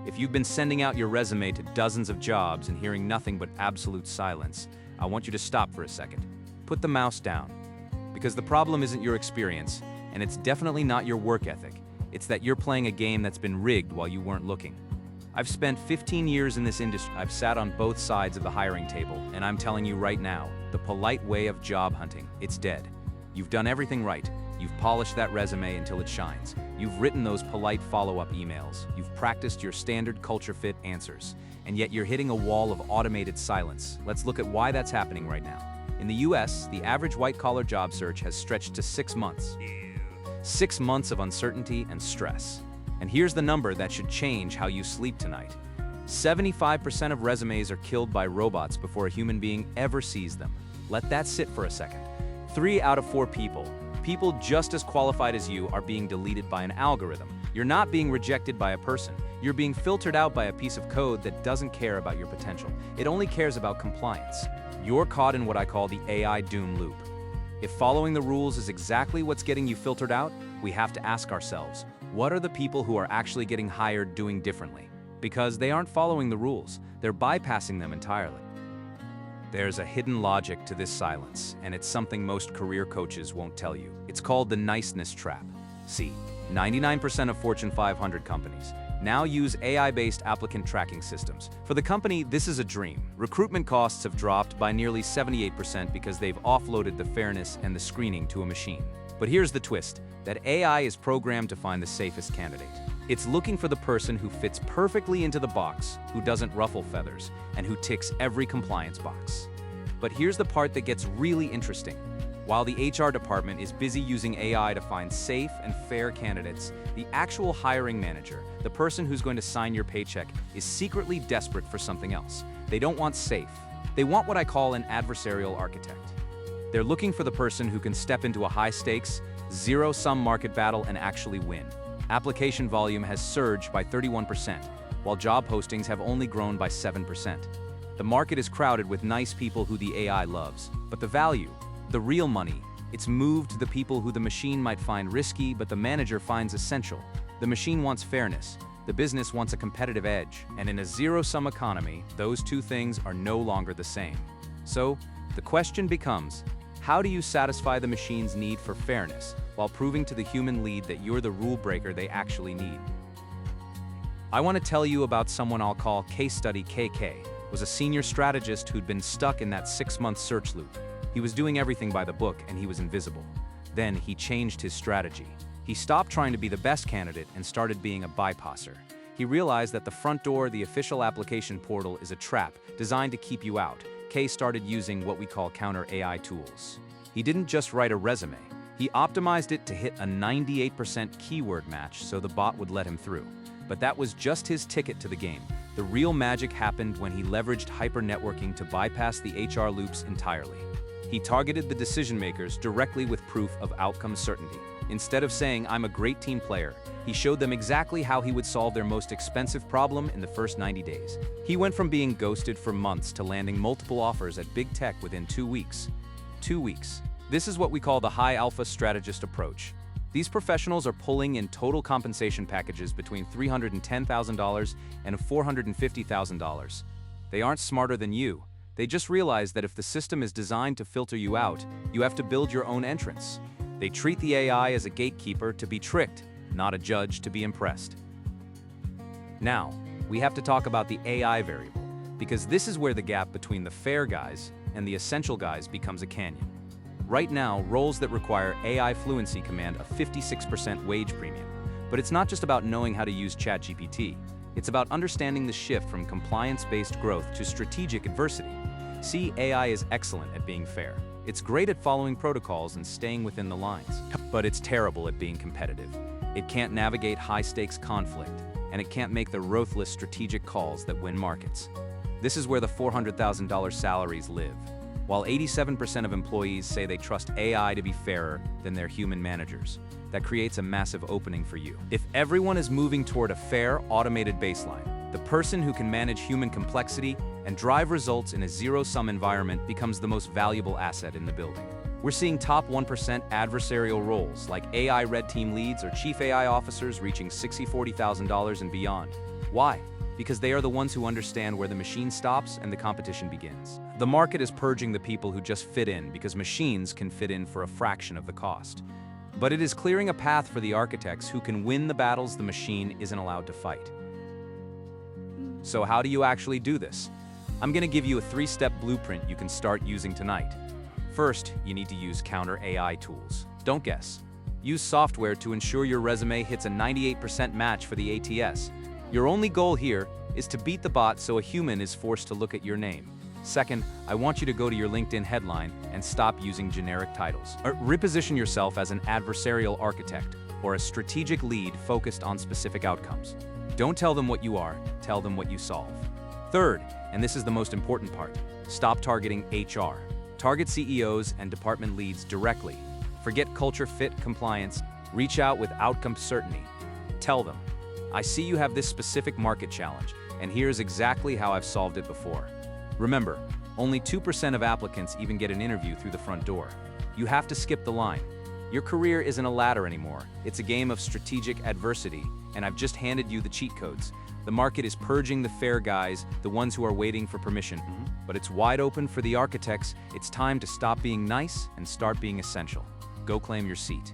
If you've been sending out your resume to dozens of jobs and hearing nothing but absolute silence, I want you to stop for a second. Put the mouse down. Because the problem isn't your experience, and it's definitely not your work ethic. It's that you're playing a game that's been rigged while you weren't looking. I've spent 15 years in this industry. I've sat on both sides of the hiring table, and I'm telling you right now, the polite way of job hunting, it's dead. You've done everything right. You've polished that resume until it shines. You've written those polite follow-up emails. You've practiced your standard culture fit answers. And yet you're hitting a wall of automated silence. Let's look at why that's happening right now. In the US, the average white-collar job search has stretched to 6 months. 6 months of uncertainty and stress. And here's the number that should change how you sleep tonight. 75% of resumes are killed by robots before a human being ever sees them. Let that sit for a second. 3 out of 4 people just as qualified as you, are being deleted by an algorithm. You're not being rejected by a person. You're being filtered out by a piece of code that doesn't care about your potential. It only cares about compliance. You're caught in what I call the AI doom loop. If following the rules is exactly what's getting you filtered out, we have to ask ourselves, what are the people who are actually getting hired doing differently? Because they aren't following the rules, they're bypassing them entirely. There's a hidden logic to this silence, and it's something most career coaches won't tell you. It's called the Niceness Trap. See, 99% of Fortune 500 companies now use AI-based applicant tracking systems. For the company, this is a dream. Recruitment costs have dropped by nearly 78% because they've offloaded the fairness and the screening to a machine. But here's the twist, that AI is programmed to find the safest candidate. It's looking for the person who fits perfectly into the box, who doesn't ruffle feathers, and who ticks every compliance box. But here's the part that gets really interesting. While the HR department is busy using AI to find safe and fair candidates, the actual hiring manager, the person who's going to sign your paycheck, is secretly desperate for something else. They don't want safe. They want what I call an adversarial architect. They're looking for the person who can step into a high-stakes, zero-sum market battle and actually win. Application volume has surged by 31%, while job postings have only grown by 7%. The market is crowded with nice people who the AI loves, but the value, the real money, it's moved to the people who the machine might find risky, but the manager finds essential. The machine wants fairness, the business wants a competitive edge, and in a zero-sum economy, those two things are no longer the same. So, the question becomes, how do you satisfy the machine's need for fairness while proving to the human lead that you're the rule breaker they actually need? I want to tell you about someone I'll call Case Study KK. Was a senior strategist who'd been stuck in that 6-month search loop. He was doing everything by the book and he was invisible. Then he changed his strategy. He stopped trying to be the best candidate and started being a bypasser. He realized that the front door, the official application portal, is a trap designed to keep you out. Kay started using what we call counter AI tools. He didn't just write a resume. He optimized it to hit a 98% keyword match so the bot would let him through. But that was just his ticket to the game. The real magic happened when he leveraged hyper-networking to bypass the HR loops entirely. He targeted the decision makers directly with proof of outcome certainty. Instead of saying, "I'm a great team player," he showed them exactly how he would solve their most expensive problem in the first 90 days. He went from being ghosted for months to landing multiple offers at big tech within 2 weeks. 2 weeks. This is what we call the high alpha strategist approach. These professionals are pulling in total compensation packages between $310,000 and $450,000. They aren't smarter than you. They just realize that if the system is designed to filter you out, you have to build your own entrance. They treat the AI as a gatekeeper to be tricked, not a judge to be impressed. Now, we have to talk about the AI variable, because this is where the gap between the fair guys and the essential guys becomes a canyon. Right now, roles that require AI fluency command a 56% wage premium. But it's not just about knowing how to use ChatGPT. It's about understanding the shift from compliance-based growth to strategic adversity. See, AI is excellent at being fair. It's great at following protocols and staying within the lines. But it's terrible at being competitive. It can't navigate high-stakes conflict, and it can't make the ruthless strategic calls that win markets. This is where the $400,000 salaries live. While 87% of employees say they trust AI to be fairer than their human managers, that creates a massive opening for you. If everyone is moving toward a fair, automated baseline, the person who can manage human complexity and drive results in a zero-sum environment becomes the most valuable asset in the building. We're seeing top 1% adversarial roles like AI red team leads or chief AI officers reaching $60,000-$40,000 and beyond. Why? because they are the ones who understand where the machine stops and the competition begins. The market is purging the people who just fit in because machines can fit in for a fraction of the cost. But it is clearing a path for the architects who can win the battles the machine isn't allowed to fight. So how do you actually do this? I'm going to give you a 3-step blueprint you can start using tonight. First, you need to use counter AI tools. Don't guess. Use software to ensure your resume hits a 98% match for the ATS. Your only goal here is to beat the bot so a human is forced to look at your name. Second, I want you to go to your LinkedIn headline and stop using generic titles. Reposition yourself as an adversarial architect or a strategic lead focused on specific outcomes. Don't tell them what you are, tell them what you solve. Third, and this is the most important part, stop targeting HR. Target CEOs and department leads directly. Forget culture fit compliance, reach out with outcome certainty. Tell them, I see you have this specific market challenge, and here's exactly how I've solved it before. Remember, only 2% of applicants even get an interview through the front door. You have to skip the line. Your career isn't a ladder anymore. It's a game of strategic adversity, and I've just handed you the cheat codes. The market is purging the fair guys, the ones who are waiting for permission. But it's wide open for the architects. It's time to stop being nice and start being essential. Go claim your seat.